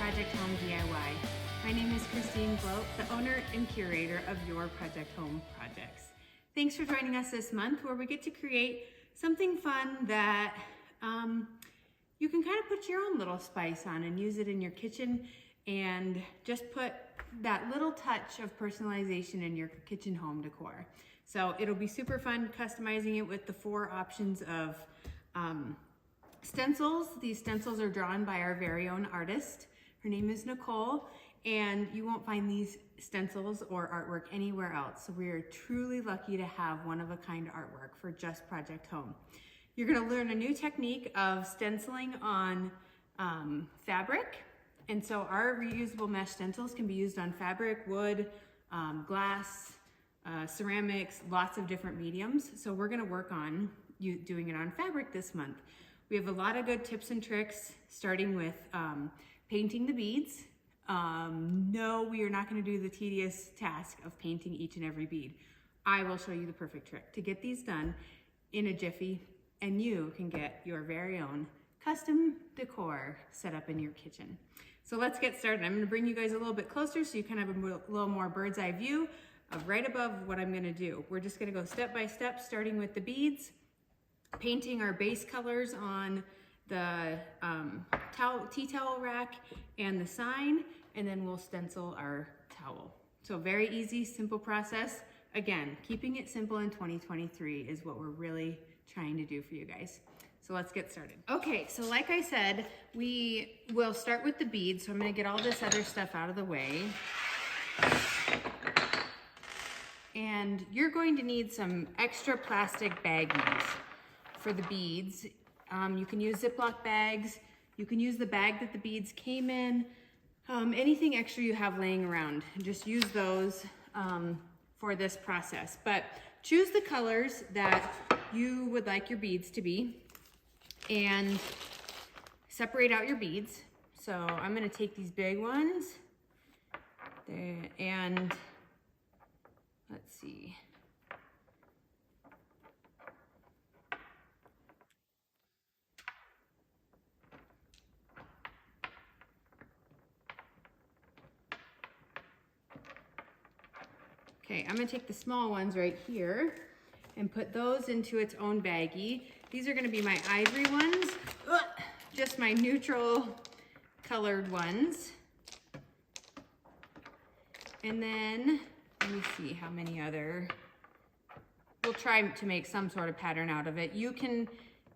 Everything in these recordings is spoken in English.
Project Home DIY. My name is Christine Gloat, the owner and curator of Your Project Home Projects. Thanks for joining us this month where we get to create something fun that you can kind of put your own little spice on and use it in your kitchen and just put that little touch of personalization in your kitchen home decor. So it'll be super fun customizing it with the 4 options of stencils. These stencils are drawn by our very own artist. Her name is Nicole, and you won't find these stencils or artwork anywhere else. So we are truly lucky to have one-of-a-kind artwork for just Project Home. You're gonna learn a new technique of stenciling on fabric. And so our reusable mesh stencils can be used on fabric, wood, glass, ceramics, lots of different mediums. So we're gonna work on doing it on fabric this month. We have a lot of good tips and tricks, starting with painting the beads. No, we are not gonna do the tedious task of painting each and every bead. I will show you the perfect trick to get these done in a jiffy, and you can get your very own custom decor set up in your kitchen. So let's get started. I'm gonna bring you guys a little bit closer so you kind of have a little more bird's eye view of right above what I'm gonna do. We're just gonna go step by step, starting with the beads, painting our base colors on the tea towel rack and the sign, and then we'll stencil our towel. So very easy, simple process. Again, keeping it simple in 2023 is what we're really trying to do for you guys. So let's get started. Okay, so like I said, we will start with the beads. So I'm gonna get all this other stuff out of the way. And you're going to need some extra plastic baggies for the beads. You can use Ziploc bags. You can use the bag that the beads came in. Anything extra you have laying around, just use those for this process. But choose the colors that you would like your beads to be and separate out your beads. So I'm gonna take these big ones there, and let's see. Okay, I'm gonna take the small ones right here and put those into its own baggie. These are gonna be my ivory ones, just my neutral colored ones. And then, let me see how many other, we'll try to make some sort of pattern out of it. You can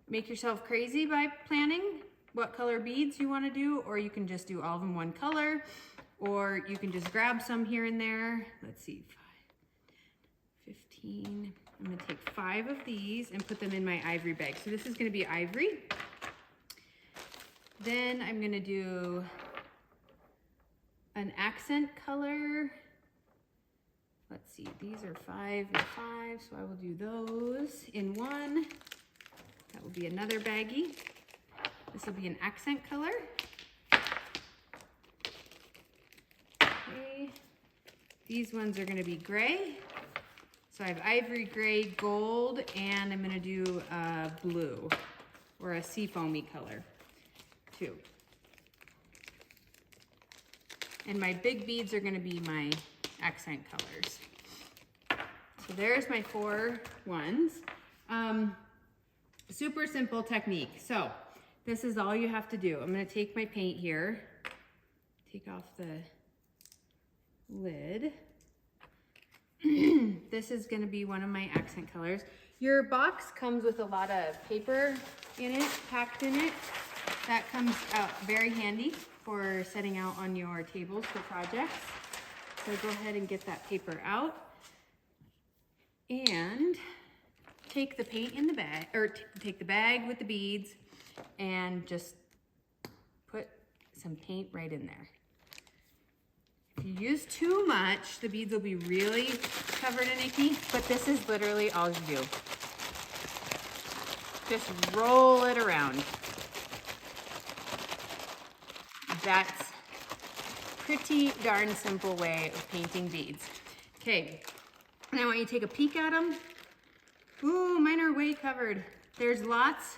make yourself crazy by planning what color beads you wanna do, or you can just do all of them one color, or you can just grab some here and there. Let's see, 5, 15. I'm gonna take 5 of these and put them in my ivory bag. So this is gonna be ivory. Then I'm gonna do an accent color. Let's see, these are 5 and 5, so I will do those in one. That will be another baggie. This will be an accent color. Okay. These ones are gonna be gray. So I have ivory, gray, gold, and I'm gonna do blue or a seafoamy color too. And my big beads are gonna be my accent colors. So there's my 4 ones. Super simple technique. So this is all you have to do. I'm gonna take my paint here, take off the lid. This is gonna be one of my accent colors. Your box comes with a lot of paper in it, packed in it. That comes out very handy for setting out on your tables for projects. So go ahead and get that paper out. And take the paint in the bag, or take the bag with the beads and just put some paint right in there. If you use too much, the beads will be really covered in icky, but this is literally all you do. Just roll it around. That's pretty darn simple way of painting beads. Okay, and I want you to take a peek at them. Ooh, mine are way covered. There's lots,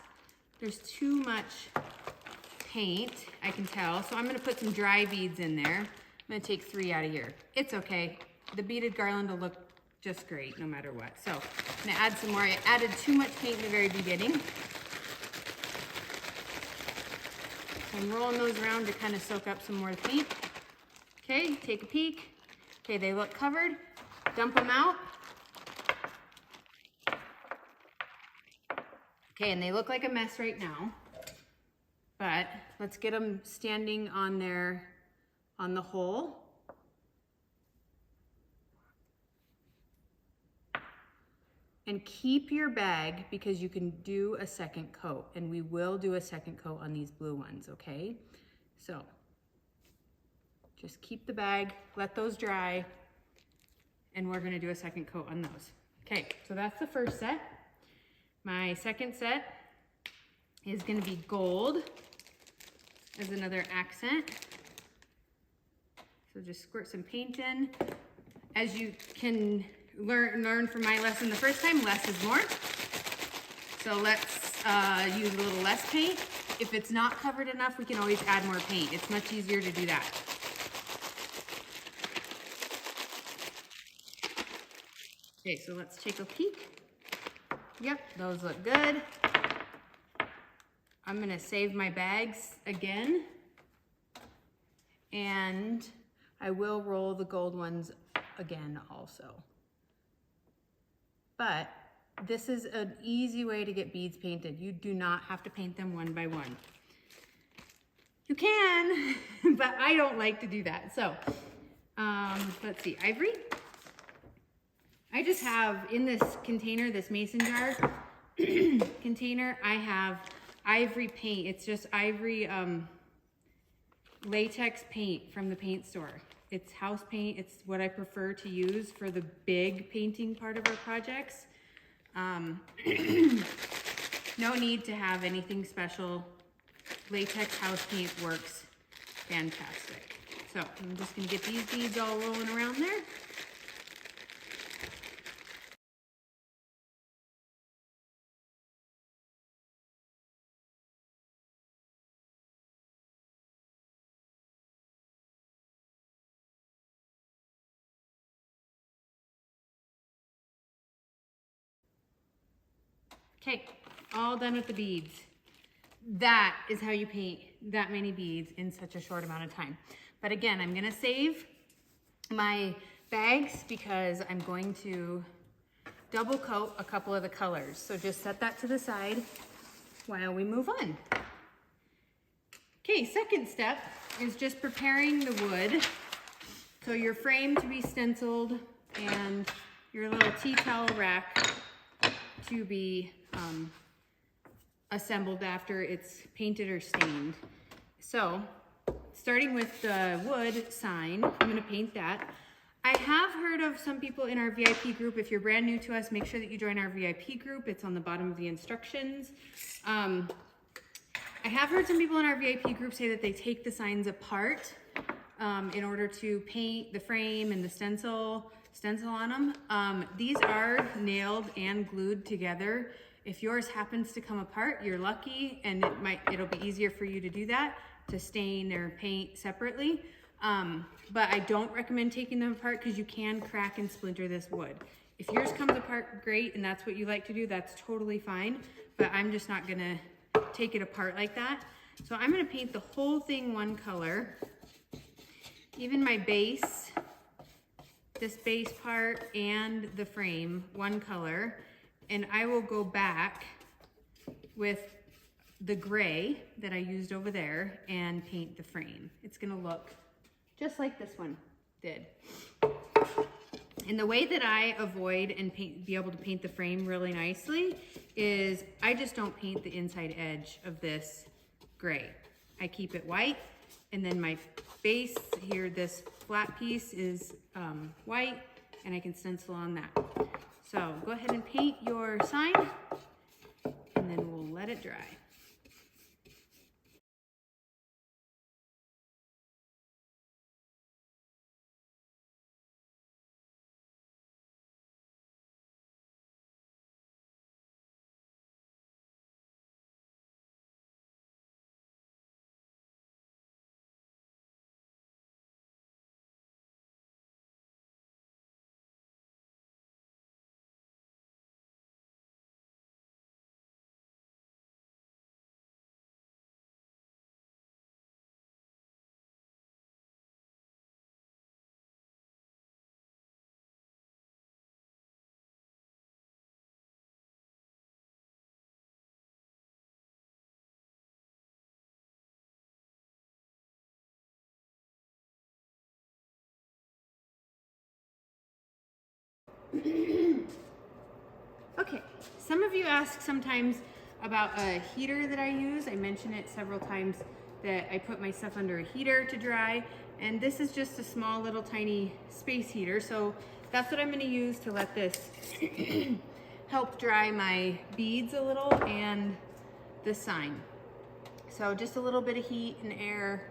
there's too much paint, I can tell. So I'm gonna put some dry beads in there. I'm gonna take 3 out of here. It's okay. The beaded garland will look just great no matter what. So I'm gonna add some more. I added too much paint in the very beginning. I'm rolling those around to kind of soak up some more paint. Okay, take a peek. Okay, they look covered. Dump them out. Okay, and they look like a mess right now, but let's get them standing on the hole. And keep your bag because you can do a second coat, and we will do a second coat on these blue ones, okay? So just keep the bag, let those dry, and we're gonna do a second coat on those. Okay, so that's the first set. My second set is gonna be gold as another accent. So just squirt some paint in. As you can learn from my lesson the first time, less is more. So let's use a little less paint. If it's not covered enough, we can always add more paint. It's much easier to do that. Okay, so let's take a peek. Yep, those look good. I'm gonna save my bags again, and I will roll the gold ones again also. But this is an easy way to get beads painted. You do not have to paint them one by one. You can, but I don't like to do that. So let's see, ivory. I just have in this container, this mason jar container, I have ivory paint. It's just ivory latex paint from the paint store. It's house paint. It's what I prefer to use for the big painting part of our projects. No need to have anything special. Latex house paint works fantastic. So I'm just gonna get these beads all rolling around there. Okay, all done with the beads. That is how you paint that many beads in such a short amount of time. But again, I'm gonna save my bags because I'm going to double coat a couple of the colors. So just set that to the side while we move on. Okay, second step is just preparing the wood. So your frame to be stenciled and your little tea towel rack to be assembled after it's painted or stained. So starting with the wood sign, I'm gonna paint that. I have heard of some people in our VIP group. If you're brand new to us, make sure that you join our VIP group. It's on the bottom of the instructions. I have heard some people in our VIP group say that they take the signs apart in order to paint the frame and the stencil on them. These are nailed and glued together. If yours happens to come apart, you're lucky, and it'll be easier for you to do that, to stain or paint separately. But I don't recommend taking them apart because you can crack and splinter this wood. If yours comes apart, great, and that's what you like to do, that's totally fine, but I'm just not gonna take it apart like that. So I'm gonna paint the whole thing one color, even my base, this base part and the frame, one color, and I will go back with the gray that I used over there and paint the frame. It's gonna look just like this one did. And the way that I avoid and be able to paint the frame really nicely is I just don't paint the inside edge of this gray. I keep it white, and then my base here, this flat piece is white, and I can stencil on that. So go ahead and paint your sign, and then we'll let it dry. Okay, some of you ask sometimes about a heater that I use. I mention it several times that I put my stuff under a heater to dry, and this is just a small little tiny space heater. So that's what I'm gonna use to let this help dry my beads a little and the sign. So just a little bit of heat and air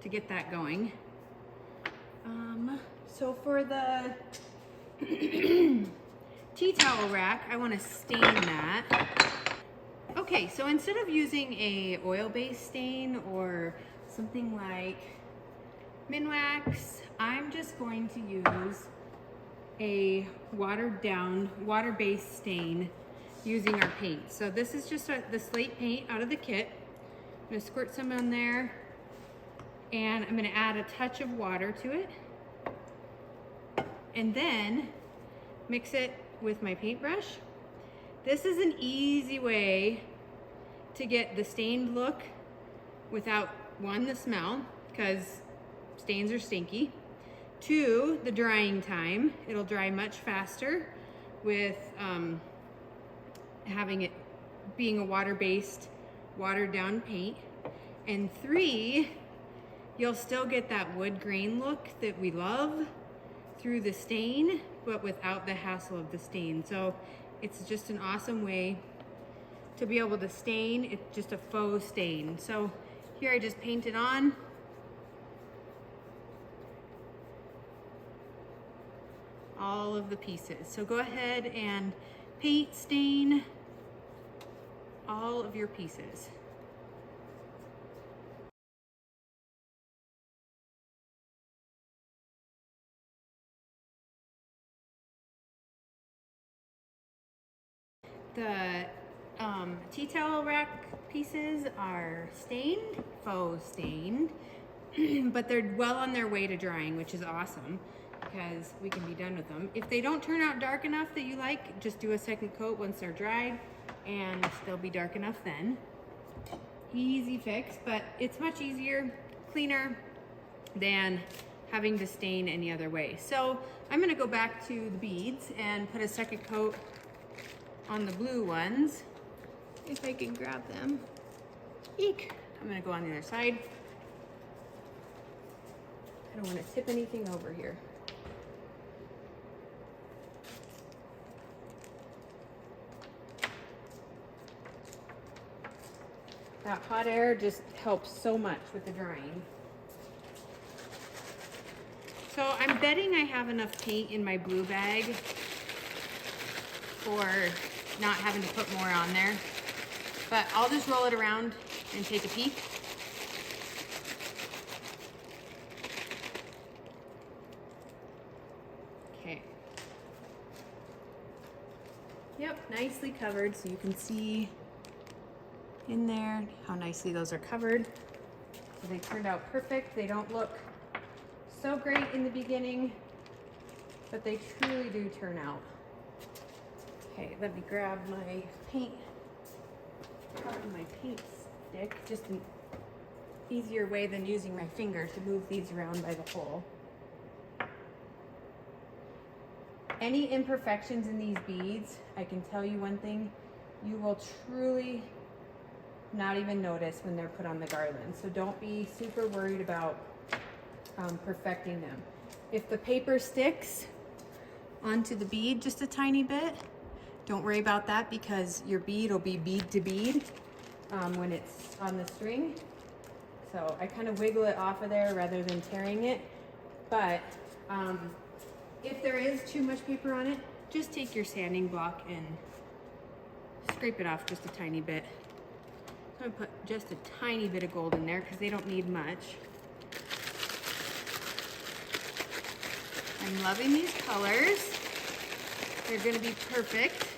to get that going. So for the tea towel rack, I want to stain that. Okay, so instead of using a oil-based stain or something like Minwax, I'm just going to use a watered down, water-based stain using our paint. So this is just the slate paint out of the kit. I'm gonna squirt some on there, and I'm gonna add a touch of water to it, and then mix it with my paintbrush. This is an easy way to get the stained look without, one, the smell, because stains are stinky. Two, the drying time. It'll dry much faster with having it being a water-based, watered down paint. And three, you'll still get that wood grain look that we love through the stain, but without the hassle of the stain. So it's just an awesome way to be able to stain. It's just a faux stain. So here I just paint it on. All of the pieces. So go ahead and paint, stain all of your pieces. The tea towel rack pieces are stained, faux stained, but they're well on their way to drying, which is awesome because we can be done with them. If they don't turn out dark enough that you like, just do a second coat once they're dried and they'll be dark enough then. Easy fix, but it's much easier, cleaner than having to stain any other way. So I'm gonna go back to the beads and put a second coat on the blue ones, if I can grab them. Eek! I'm gonna go on the other side. I don't want to tip anything over here. That hot air just helps so much with the drying. So I'm betting I have enough paint in my blue bag for not having to put more on there, but I'll just roll it around and take a peek. Okay. Yep, nicely covered, so you can see in there how nicely those are covered. So they turned out perfect. They don't look so great in the beginning, but they truly do turn out. Okay, let me grab my paint, my paint stick, just an easier way than using my finger to move these around by the hole. Any imperfections in these beads, I can tell you one thing, you will truly not even notice when they're put on the garland. So don't be super worried about perfecting them. If the paper sticks onto the bead just a tiny bit, don't worry about that because your bead will be bead to bead when it's on the string. So I kind of wiggle it off of there rather than tearing it. But if there is too much paper on it, just take your sanding block and scrape it off just a tiny bit. I'm gonna put just a tiny bit of gold in there because they don't need much. I'm loving these colors. They're gonna be perfect.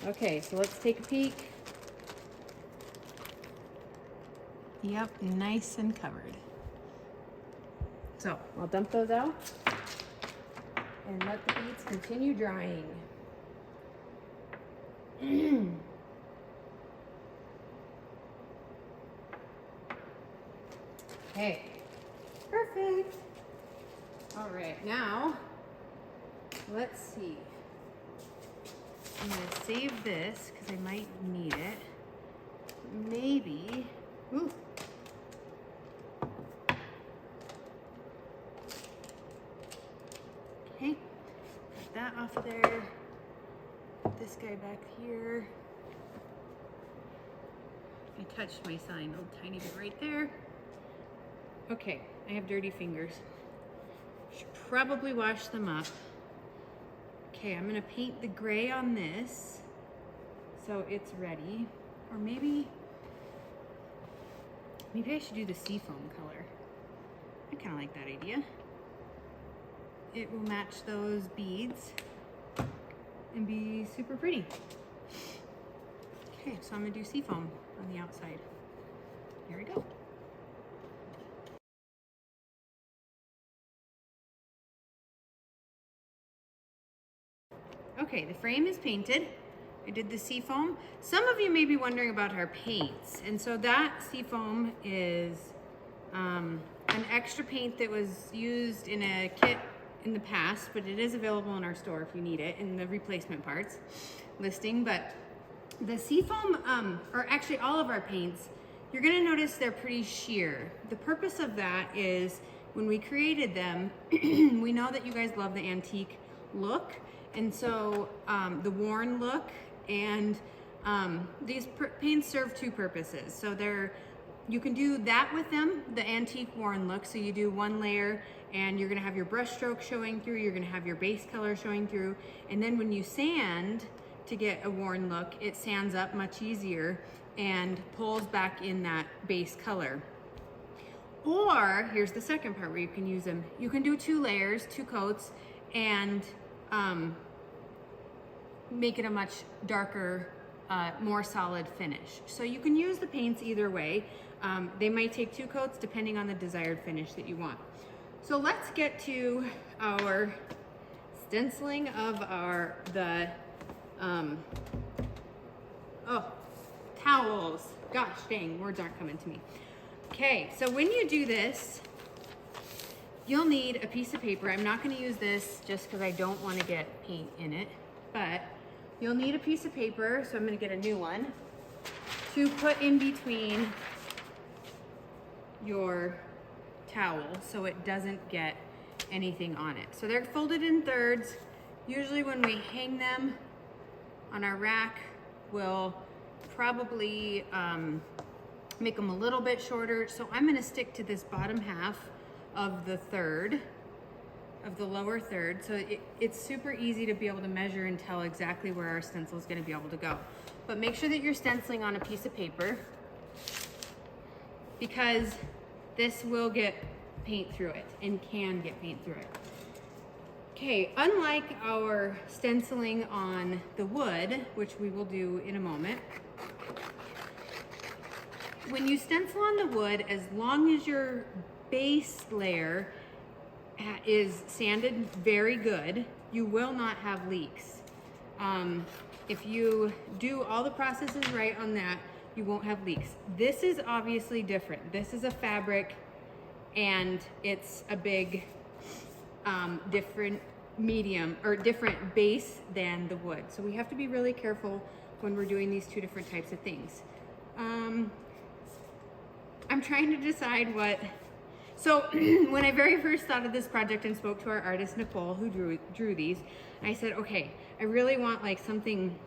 Okay, so let's take a peek. Yep, nice and covered. So I'll dump those out and let the beads continue drying. Okay, perfect. All right, now, let's see. I'm gonna save this because I might need it. Maybe, ooh. Okay, put that off there. Put this guy back here. I touched my sign a little tiny bit right there. Okay, I have dirty fingers. Should probably wash them up. Okay, I'm gonna paint the gray on this so it's ready. Or maybe I should do the seafoam color. I kind of like that idea. It will match those beads and be super pretty. Okay, so I'm gonna do seafoam on the outside. Here we go. Okay, the frame is painted. I did the seafoam. Some of you may be wondering about our paints. And so that seafoam is an extra paint that was used in a kit in the past, but it is available in our store if you need it in the replacement parts listing. But the seafoam, or actually all of our paints, you're gonna notice they're pretty sheer. The purpose of that is when we created them, we know that you guys love the antique look. And so the worn look, and these paints serve two purposes. So you can do that with them, the antique worn look. So you do one layer and you're gonna have your brush stroke showing through, you're gonna have your base color showing through. And then when you sand to get a worn look, it sands up much easier and pulls back in that base color. Or here's the second part where you can use them. You can do 2 layers, 2 coats, and make it a much darker, more solid finish. So you can use the paints either way. They might take 2 coats depending on the desired finish that you want. So let's get to our stenciling of the towels. Gosh dang, words aren't coming to me. Okay, so when you do this, you'll need a piece of paper. I'm not gonna use this just because I don't want to get paint in it, but you'll need a piece of paper, so I'm gonna get a new one, to put in between your towel so it doesn't get anything on it. So they're folded in thirds. Usually when we hang them on our rack, we'll probably make them a little bit shorter. So I'm gonna stick to this bottom half of the third, of the lower third. So it's super easy to be able to measure and tell exactly where our stencil is gonna be able to go. But make sure that you're stenciling on a piece of paper, because this will get paint through it and can get paint through it. Okay, unlike our stenciling on the wood, which we will do in a moment, when you stencil on the wood, as long as your base layer is sanded very good, you will not have leaks. If you do all the processes right on that, you won't have leaks. This is obviously different. This is a fabric and it's a big different medium or different base than the wood. So we have to be really careful when we're doing these 2 different types of things. I'm trying to decide what. So when I very first thought of this project and spoke to our artist, Nicole, who drew these, I said, okay, I really want like something,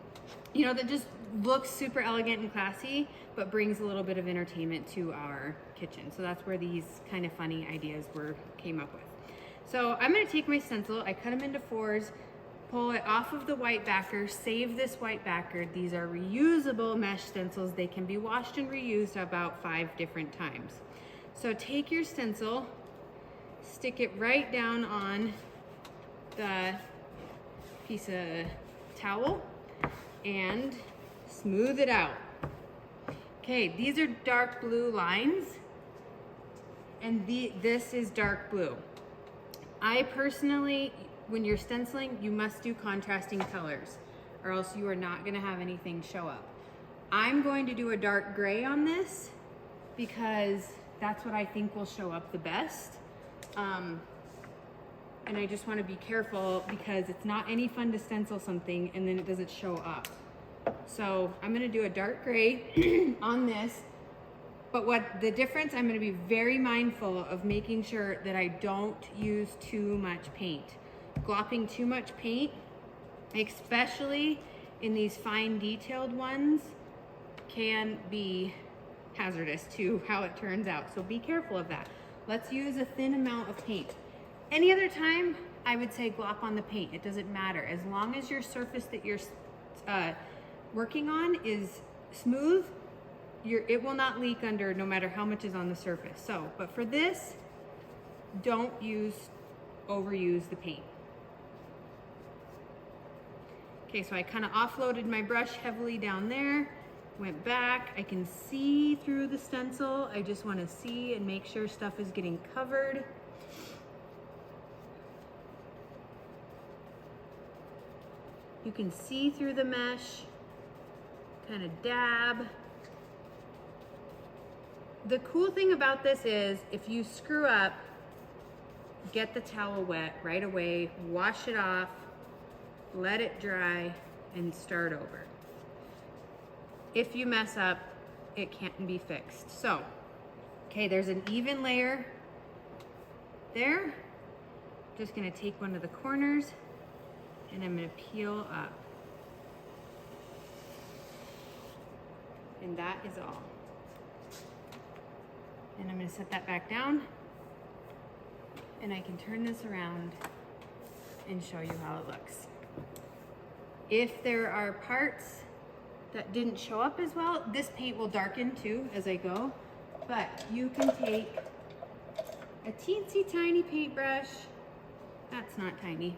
you know, that just looks super elegant and classy, but brings a little bit of entertainment to our kitchen. So that's where these kind of funny ideas came up with. So I'm gonna take my stencil, I cut them into 4s, pull it off of the white backer, save this white backer. These are reusable mesh stencils. They can be washed and reused about 5 different times. So take your stencil, stick it right down on the piece of towel and smooth it out. Okay, these are dark blue lines and this is dark blue. I personally, when you're stenciling, you must do contrasting colors or else you are not gonna have anything show up. I'm going to do a dark gray on this because That's what I think will show up the best. And I just want to be careful because it's not any fun to stencil something and then it doesn't show up. So I'm going to do a dark gray on this. But what the difference, I'm going to be very mindful of making sure that I don't use too much paint. Glopping too much paint, especially in these fine detailed ones, can be hazardous to how it turns out. So be careful of that. Let's use a thin amount of paint. Any other time, I would say glop on the paint. It doesn't matter. As long as your surface that you're working on is smooth, it will not leak under no matter how much is on the surface. So, but for this, don't overuse the paint. Okay, so I kind of offloaded my brush heavily down there, went back. I can see through the stencil. I just want to see and make sure stuff is getting covered. You can see through the mesh, kind of dab. The cool thing about this is if you screw up, get the towel wet right away, wash it off, let it dry, and start over. If you mess up, it can't be fixed. So, okay, there's an even layer there. Just gonna take one of the corners and I'm gonna peel up. And that is all. And I'm gonna set that back down and I can turn this around and show you how it looks. If there are parts that didn't show up as well, this paint will darken too as I go, but you can take a teensy tiny paintbrush. That's not tiny.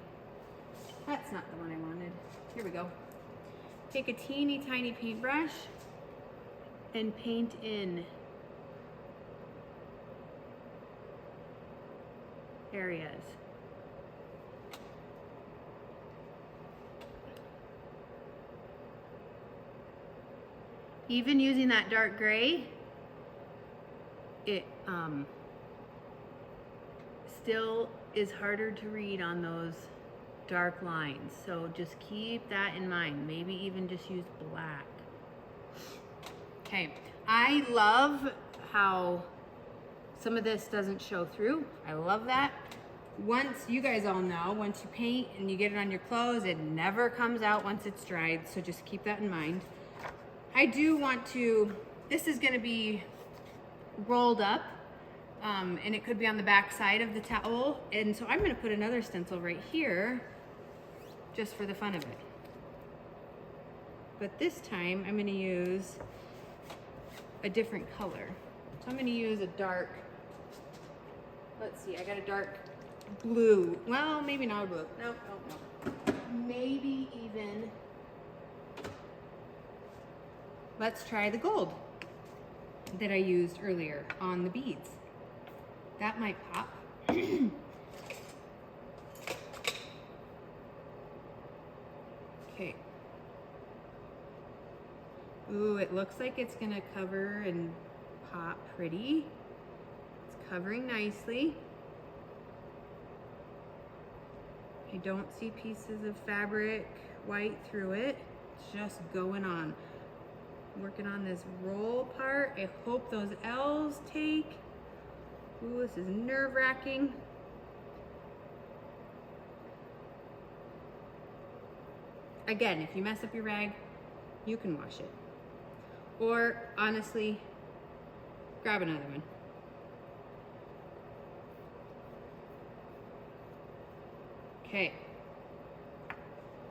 That's not the one I wanted. Here we go. Take a teeny tiny paintbrush and paint in areas. Even using that dark gray, it still is harder to read on those dark lines. So just keep that in mind. Maybe even just use black. Okay, I love how some of this doesn't show through. I love that. Once, you guys all know, once you paint and you get it on your clothes, it never comes out once it's dried. So just keep that in mind. I do want to, this is gonna be rolled up and it could be on the back side of the towel. And so I'm gonna put another stencil right here just for the fun of it. But this time I'm gonna use a different color. So I'm gonna use a dark, let's see, I got a dark blue. Well, maybe not a blue. No. Maybe even, let's try the gold that I used earlier on the beads. That might pop. Okay. Ooh, it looks like it's gonna cover and pop pretty. It's covering nicely. I don't see pieces of fabric white through it. It's just going on. Working on this roll part. I hope those L's take. Ooh, this is nerve-wracking. Again, if you mess up your rag, you can wash it. Or honestly, grab another one. Okay,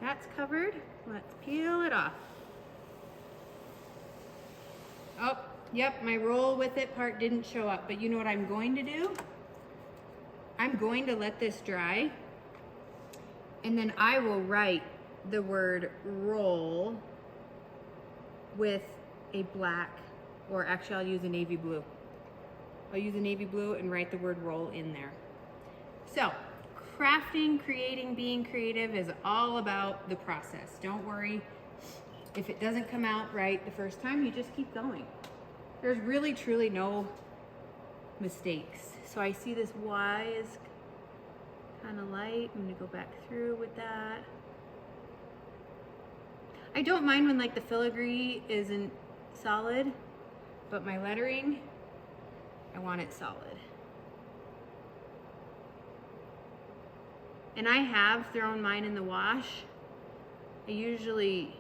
that's covered. Let's peel it off. Oh, yep, my roll with it part didn't show up, but you know what I'm going to do? I'm going to let this dry, and then I will write the word roll with a black, or actually I'll use a navy blue. I'll use a navy blue and write the word roll in there. So, crafting, creating, being creative is all about the process. Don't worry. If it doesn't come out right the first time, you just keep going. There's really, truly no mistakes. So I see this Y is kind of light. I'm gonna go back through with that. I don't mind when like the filigree isn't solid, but my lettering, I want it solid. And I have thrown mine in the wash. I usually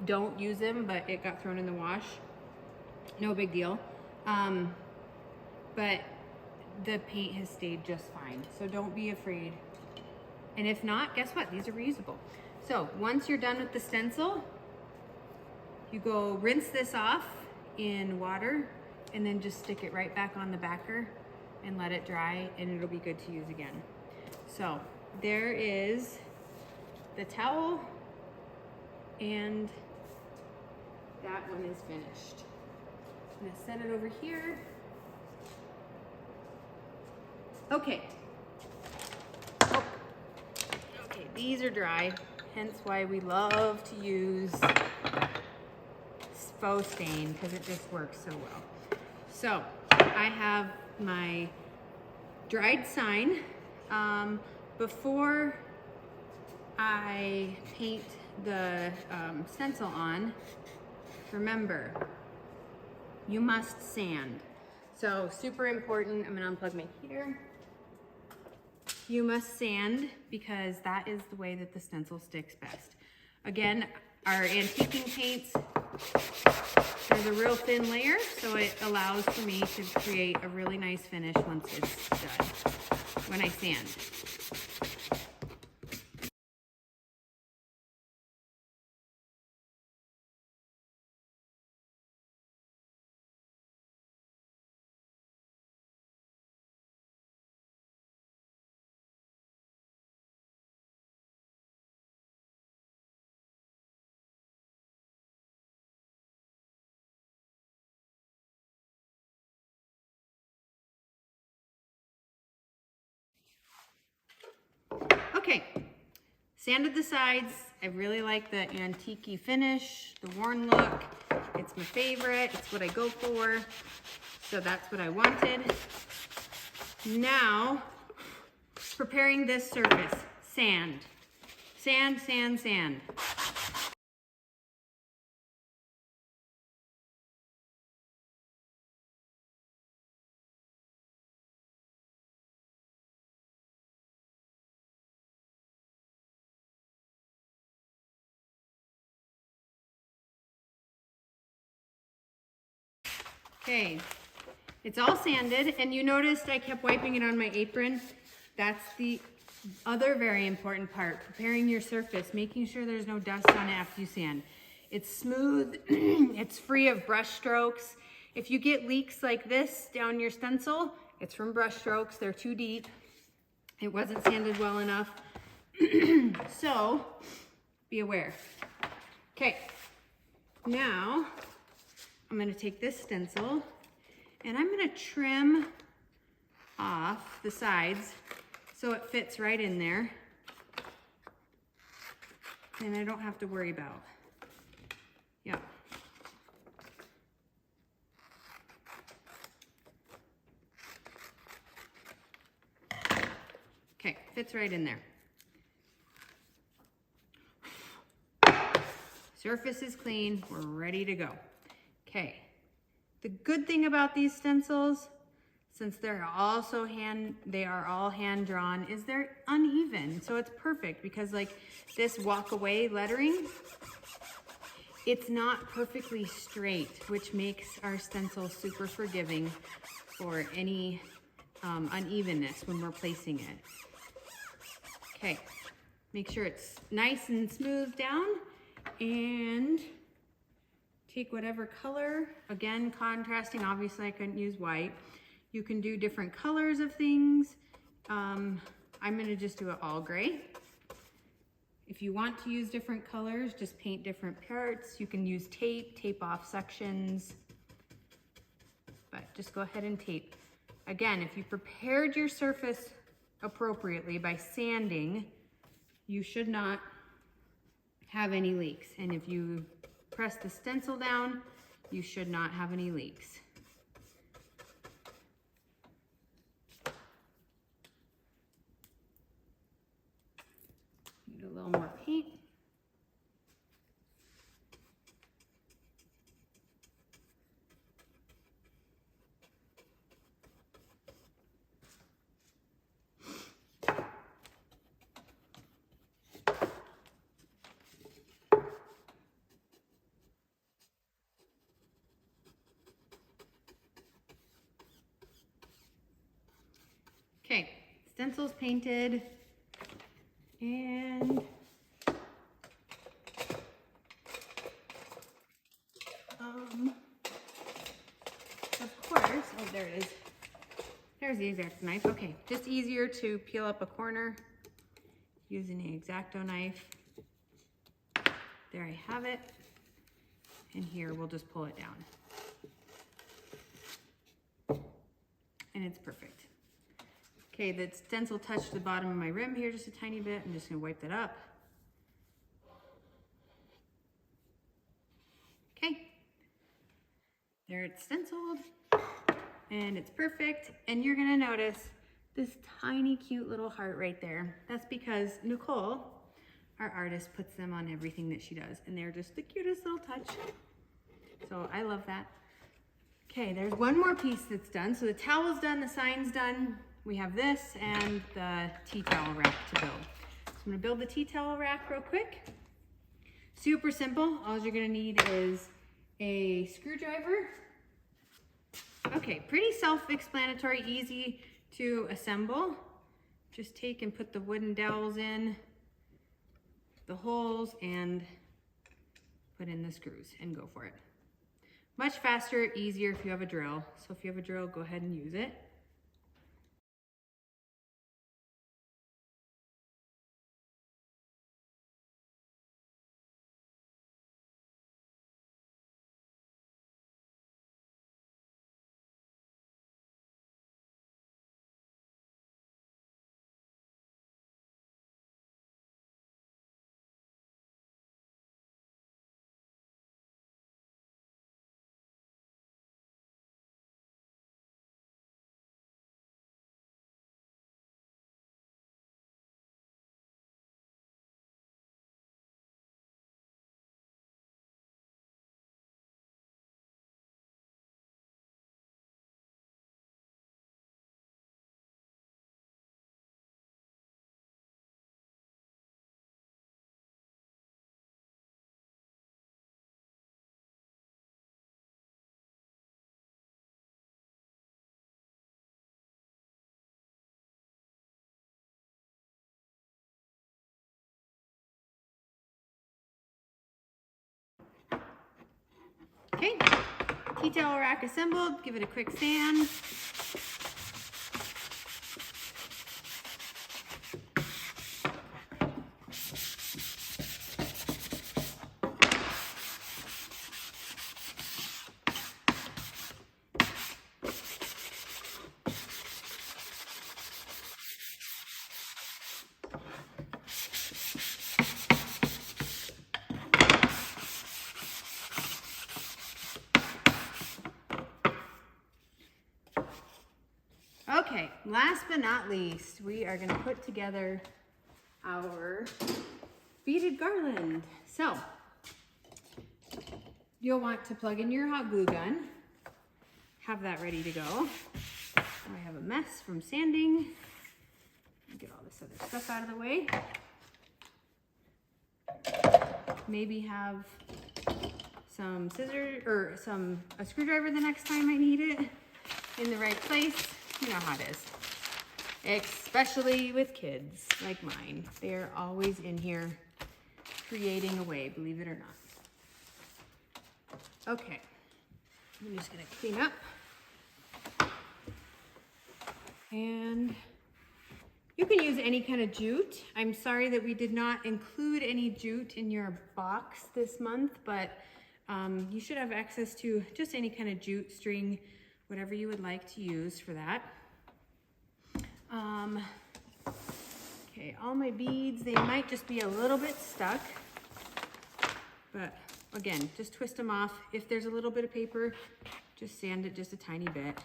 don't use them, but it got thrown in the wash. No big deal. But the paint has stayed just fine, so don't be afraid. And if not, guess what? These are reusable. So once you're done with the stencil, you go rinse this off in water and then just stick it right back on the backer and let it dry, and it'll be good to use again. So there is the towel, and that one is finished. I'm gonna set it over here. Okay. Oh. Okay, these are dry, hence why we love to use faux stain, because it just works so well. So I have my dried sign. Before I paint the stencil on, remember, you must sand. So super important. I'm gonna unplug my heater. You must sand because that is the way that the stencil sticks best. Again, our antiquing paints, there's a real thin layer, so it allows for me to create a really nice finish once it's done, when I sand. Okay, sanded the sides. I really like the antique-y finish, the worn look. It's my favorite, it's what I go for. So that's what I wanted. Now, preparing this surface, sand. Sand, sand, sand. Okay, it's all sanded, and you noticed I kept wiping it on my apron. That's the other very important part, preparing your surface, making sure there's no dust on it after you sand. It's smooth, it's free of brush strokes. If you get leaks like this down your stencil, it's from brush strokes, they're too deep. It wasn't sanded well enough. So, be aware. Okay, now I'm gonna take this stencil and I'm gonna trim off the sides so it fits right in there and I don't have to worry about. Yeah. Okay, fits right in there. Surface is clean, we're ready to go. Okay, the good thing about these stencils, since they are all hand drawn, is they're uneven. So it's perfect because like this walk away lettering, it's not perfectly straight, which makes our stencil super forgiving for any unevenness when we're placing it. Okay, make sure it's nice and smooth down, and take whatever color, again, contrasting, obviously I couldn't use white. You can do different colors of things. I'm gonna just do it all gray. If you want to use different colors, just paint different parts. You can use tape off sections, but just go ahead and tape. Again, if you prepared your surface appropriately by sanding, you should not have any leaks. And if you press the stencil down, you should not have any leaks. little more paint. Okay, stencil's painted, and of course, oh, there it is. There's the X-Acto knife. Okay, just easier to peel up a corner using the X-Acto knife. There I have it. And here we'll just pull it down. And it's perfect. Okay, the stencil touched the bottom of my rim here just a tiny bit. I'm just gonna wipe that up. Okay, there it's stenciled. And it's perfect. And you're gonna notice this tiny cute little heart right there. That's because Nicole, our artist, puts them on everything that she does. And they're just the cutest little touch. So I love that. Okay, there's one more piece that's done. So the towel's done, the sign's done. We have this and the tea towel rack to build. So I'm gonna build the tea towel rack real quick. Super simple. All you're gonna need is a screwdriver. Okay, pretty self-explanatory, easy to assemble. Just take and put the wooden dowels in the holes and put in the screws and go for it. Much faster, easier if you have a drill. So if you have a drill, go ahead and use it. Okay, tea towel rack assembled. Give it a quick sand. Okay, last but not least, we are gonna put together our beaded garland. So, you'll want to plug in your hot glue gun, have that ready to go. I have a mess from sanding. Get all this other stuff out of the way. Maybe have some scissors or a screwdriver the next time I need it in the right place. You know how it is, especially with kids like mine. They're always in here creating a way, believe it or not. Okay, I'm just gonna clean up. And you can use any kind of jute. I'm sorry that we did not include any jute in your box this month, but you should have access to just any kind of jute, string, whatever you would like to use for that. Okay, all my beads, they might just be a little bit stuck, but again, just twist them off. If there's a little bit of paper, just sand it just a tiny bit.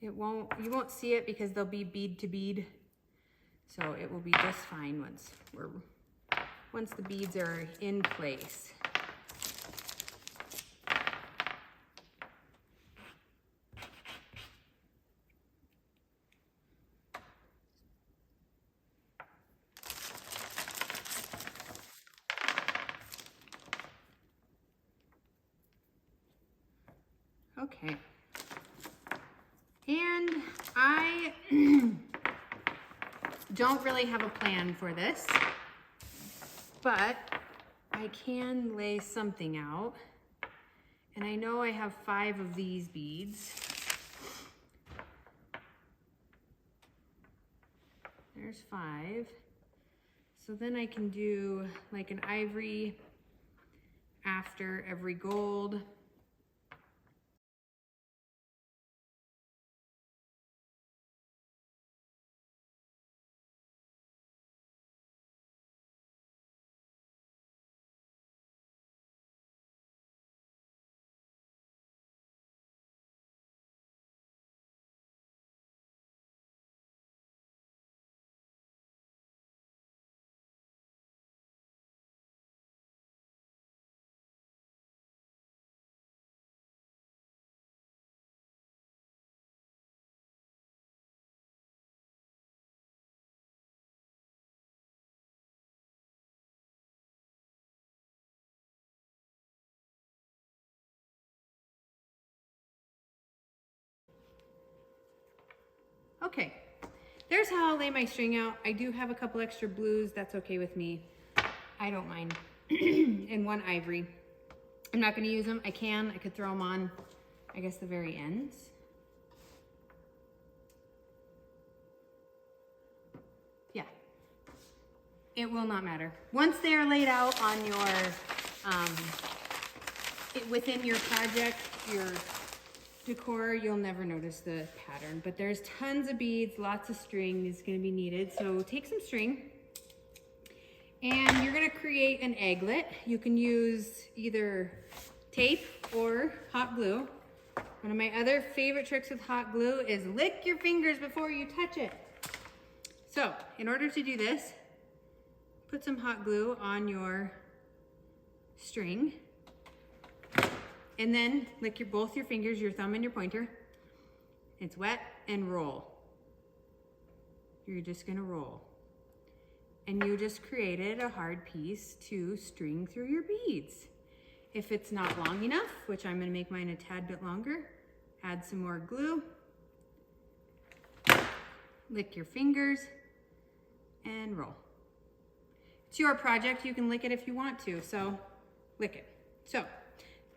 You won't see it because they'll be bead to bead. So it will be just fine once the beads are in place. Okay. And I don't really have a plan for this, but I can lay something out. And I know I have 5 of these beads. There's 5. So then I can do like an ivory after every gold. Okay, there's how I'll lay my string out. I do have a couple extra blues. That's okay with me. I don't mind. And 1 ivory. I'm not gonna use them. I could throw them on, I guess, the very ends. Yeah, it will not matter. Once they are laid out on your, within your project, your decor, you'll never notice the pattern, but there's tons of beads, lots of string is going to be needed. So take some string and you're going to create an egglet. You can use either tape or hot glue. One of my other favorite tricks with hot glue is lick your fingers before you touch it. So in order to do this, put some hot glue on your string. And then lick both your fingers, your thumb and your pointer. It's wet, and roll. You're just gonna roll. And you just created a hard piece to string through your beads. If it's not long enough, which I'm gonna make mine a tad bit longer, add some more glue. Lick your fingers and roll. It's your project, you can lick it if you want to, so lick it. So,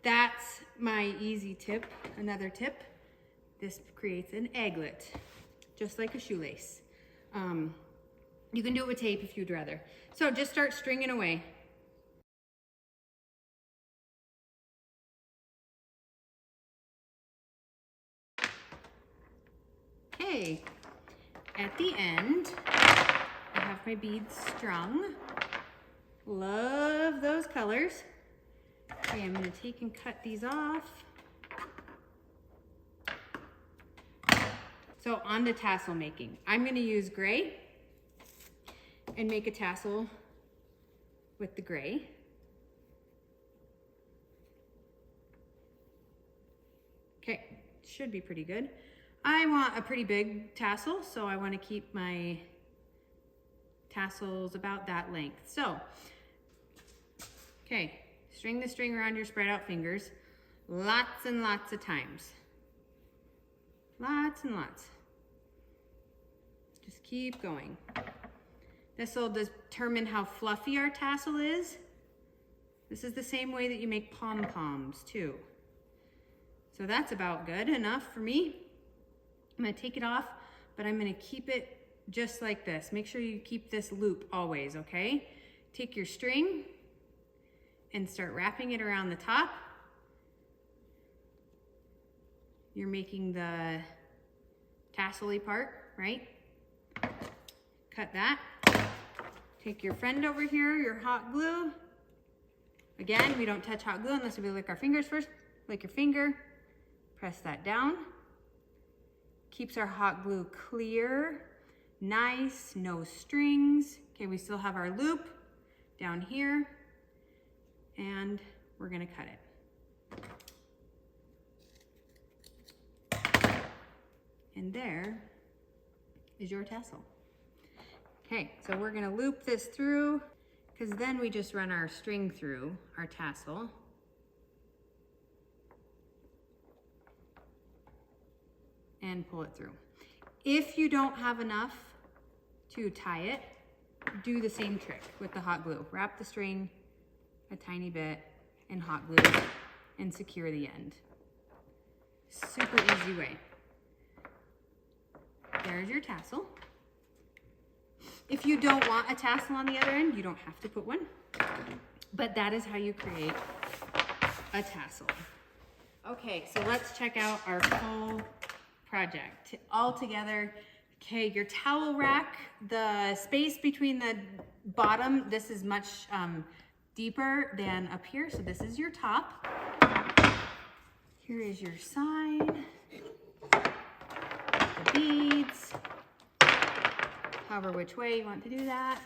that's my easy tip. Another tip, this creates an egglet, just like a shoelace. You can do it with tape if you'd rather. So just start stringing away. Okay, at the end, I have my beads strung. Love those colors. Okay, I'm gonna take and cut these off. So on to tassel making. I'm gonna use gray and make a tassel with the gray. Okay, should be pretty good. I want a pretty big tassel, so I wanna keep my tassels about that length. So, okay. String the string around your spread out fingers lots and lots of times. Lots and lots. Just keep going. This will determine how fluffy our tassel is. This is the same way that you make pom-poms too. So that's about good enough for me. I'm gonna take it off, but I'm gonna keep it just like this. Make sure you keep this loop always, okay? Take your string and start wrapping it around the top. You're making the tassel-y part, right? Cut that. Take your friend over here, your hot glue. Again, we don't touch hot glue unless we lick our fingers first. Lick your finger, press that down. Keeps our hot glue clear. Nice, no strings. Okay, we still have our loop down here, and we're gonna cut it. And there is your tassel. Okay, so we're gonna loop this through, because then we just run our string through our tassel. And pull it through. If you don't have enough to tie it, do the same trick with the hot glue. Wrap the string a tiny bit in hot glue and secure the end. Super easy way. There's your tassel. If you don't want a tassel on the other end, you don't have to put one, but that is how you create a tassel. Okay, so let's check out our full project all together. Okay, your towel rack, the space between the bottom, this is much deeper than up here, so this is your top. Here is your sign, the beads, however which way you want to do that,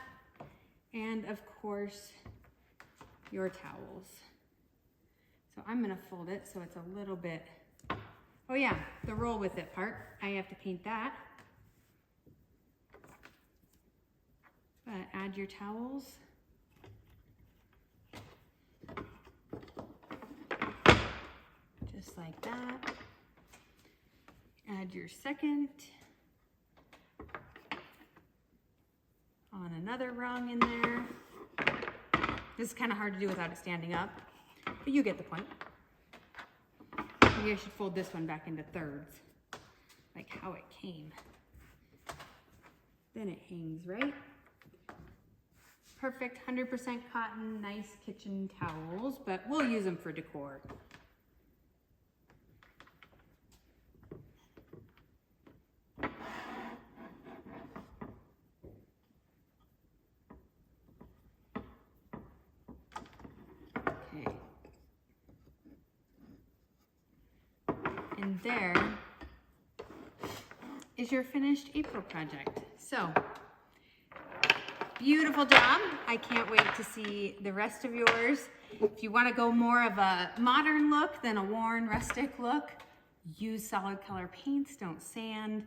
and of course your towels. So I'm gonna fold it so it's a little bit, oh yeah, the roll with it part, I have to paint that. But add your towels. Just like that. Add your second. On another rung in there. This is kind of hard to do without it standing up, but you get the point. Maybe I should fold this one back into thirds, like how it came. Then it hangs right. Perfect 100% cotton, nice kitchen towels, but we'll use them for decor. Okay. And there is your finished April project. So, beautiful job. I can't wait to see the rest of yours. If you want to go more of a modern look than a worn rustic look, use solid color paints, don't sand.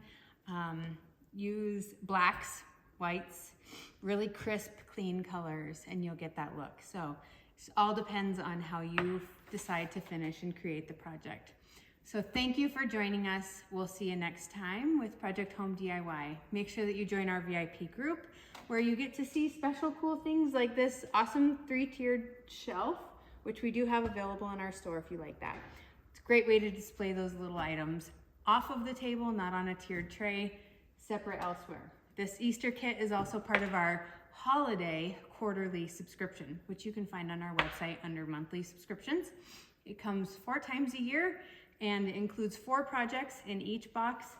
Use blacks, whites, really crisp, clean colors, and you'll get that look. So it all depends on how you decide to finish and create the project. So thank you for joining us. We'll see you next time with Project Home DIY. Make sure that you join our VIP group where you get to see special cool things like this awesome 3-tiered shelf, which we do have available in our store if you like that. It's a great way to display those little items off of the table, not on a tiered tray, separate elsewhere. This Easter kit is also part of our holiday quarterly subscription, which you can find on our website under monthly subscriptions. It comes 4 times a year and it includes 4 projects in each box.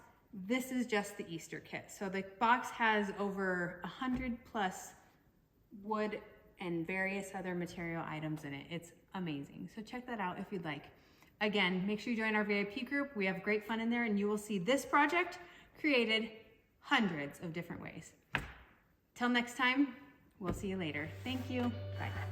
This is just the Easter kit. So the box has over 100+ wood and various other material items in it. It's amazing. So check that out if you'd like. Again, make sure you join our VIP group. We have great fun in there and you will see this project created hundreds of different ways. Till next time, we'll see you later. Thank you. Bye.